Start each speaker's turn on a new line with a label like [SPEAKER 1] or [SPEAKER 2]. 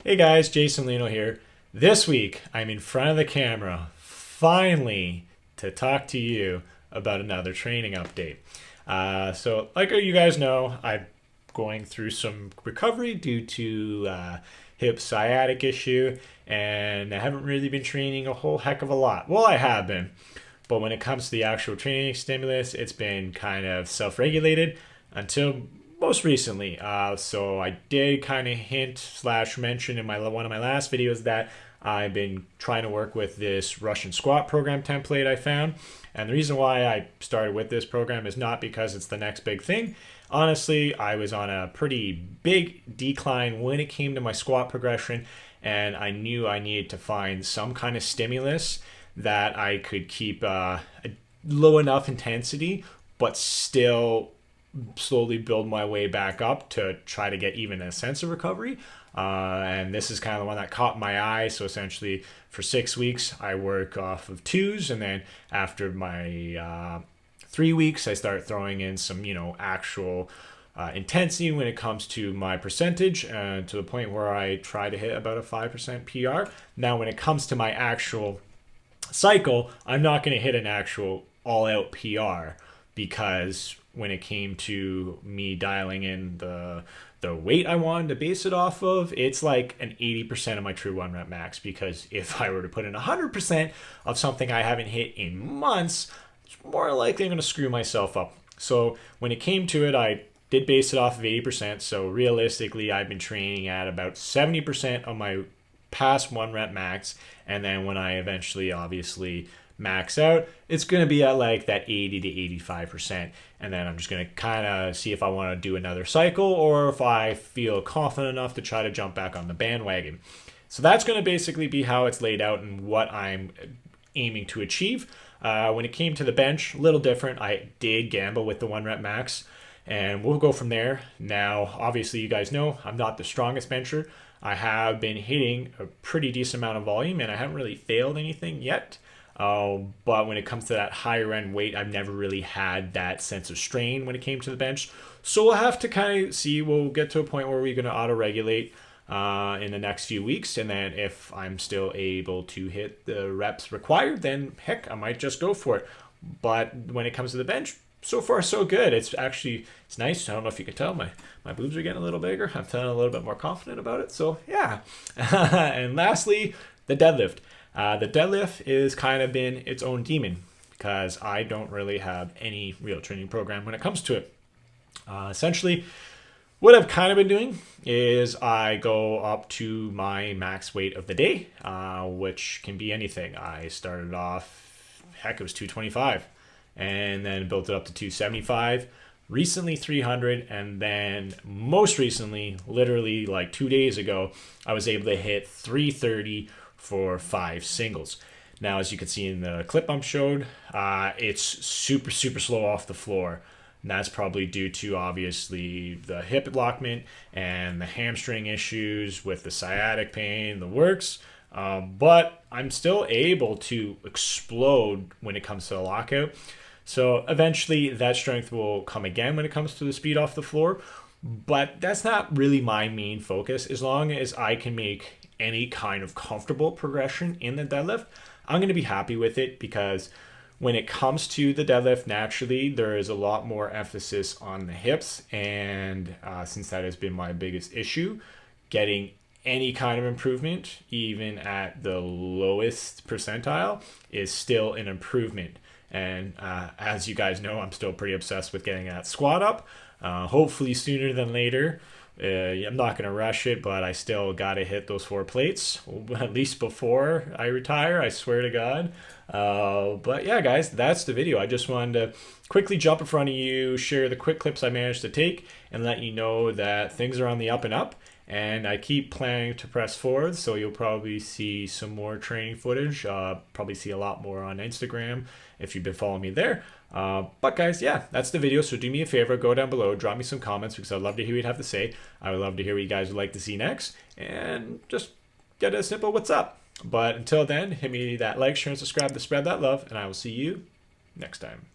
[SPEAKER 1] Hey guys, JasonLeeno here. This week, I'm in front of the camera, finally, to talk to you about another training update. So, like you guys know, I'm going through some recovery due to hip sciatic issue, and I haven't really been training a whole heck of a lot. Well, I have been, but when it comes to the actual training stimulus, it's been kind of self-regulated until most recently. So I did kind of hint slash mention in one of my last videos that I've been trying to work with this Russian squat program template I found. And the reason why I started with this program is not because it's the next big thing. Honestly, I was on a pretty big decline when it came to my squat progression, and I knew I needed to find some kind of stimulus that I could keep a low enough intensity, but still slowly build my way back up to try to get even a sense of recovery. And this is kind of the one that caught my eye. So essentially, for 6 weeks, I work off of twos, and then after my 3 weeks, I start throwing in some, actual intensity when it comes to my percentage, to the point where I try to hit about a 5% PR. Now, when it comes to my actual cycle, I'm not going to hit an actual all-out PR, because when it came to me dialing in the weight I wanted to base it off of, it's like an 80% of my true 1 rep max. Because if I were to put in 100% of something I haven't hit in months, it's more likely I'm going to screw myself up. So when it came to it, I did base it off of 80%. So realistically, I've been training at about 70% of my past 1 rep max. And then when I eventually obviously max out, it's going to be at like that 80 to 85%. And then I'm just going to kind of see if I want to do another cycle, or if I feel confident enough to try to jump back on the bandwagon. So that's going to basically be how it's laid out and what I'm aiming to achieve. When it came to the bench, a little different. I did gamble with the 1 rep max, and we'll go from there. Now, obviously, you guys know I'm not the strongest bencher. I have been hitting a pretty decent amount of volume, and I haven't really failed anything yet. But when it comes to that higher end weight, I've never really had that sense of strain when it came to the bench. So we'll have to kind of see. We'll get to a point where we're going to auto-regulate in the next few weeks. And then if I'm still able to hit the reps required, then heck, I might just go for it. But when it comes to the bench, so far so good. It's nice. I don't know if you can tell, my boobs are getting a little bigger. I'm feeling a little bit more confident about it. So yeah. And lastly, the deadlift. The deadlift is kind of been its own demon, because I don't really have any real training program when it comes to it. Essentially, what I've kind of been doing is I go up to my max weight of the day, which can be anything. I started off, heck, it was 225, and then built it up to 275. Recently 300, and then most recently, literally like 2 days ago, I was able to hit 330 for 5 singles. Now, as you can see in the clip I'm showed, it's super slow off the floor. And that's probably due to obviously the hip allotment and the hamstring issues with the sciatic pain, the works. But I'm still able to explode when it comes to the lockout. So eventually that strength will come again when it comes to the speed off the floor. But that's not really my main focus. As long as I can make any kind of comfortable progression in the deadlift, I'm going to be happy with it, because when it comes to the deadlift, naturally there is a lot more emphasis on the hips, and since that has been my biggest issue, getting any kind of improvement, even at the lowest percentile, is still an improvement. And as you guys know, I'm still pretty obsessed with getting that squat up, hopefully sooner than later. I'm not going to rush it, but I still got to hit those 4 plates, at least before I retire, I swear to God. But yeah, guys, that's the video. I just wanted to quickly jump in front of you, share the quick clips I managed to take, and let you know that things are on the up and up. And I keep planning to press forward, so you'll probably see some more training footage. Probably see a lot more on Instagram if you've been following me there. But guys, yeah, that's the video. So do me a favor, go down below, drop me some comments, because I'd love to hear what you'd have to say. I would love to hear what you guys would like to see next, and just get a simple what's up. But until then, hit me that like, share, and subscribe to spread that love, and I will see you next time.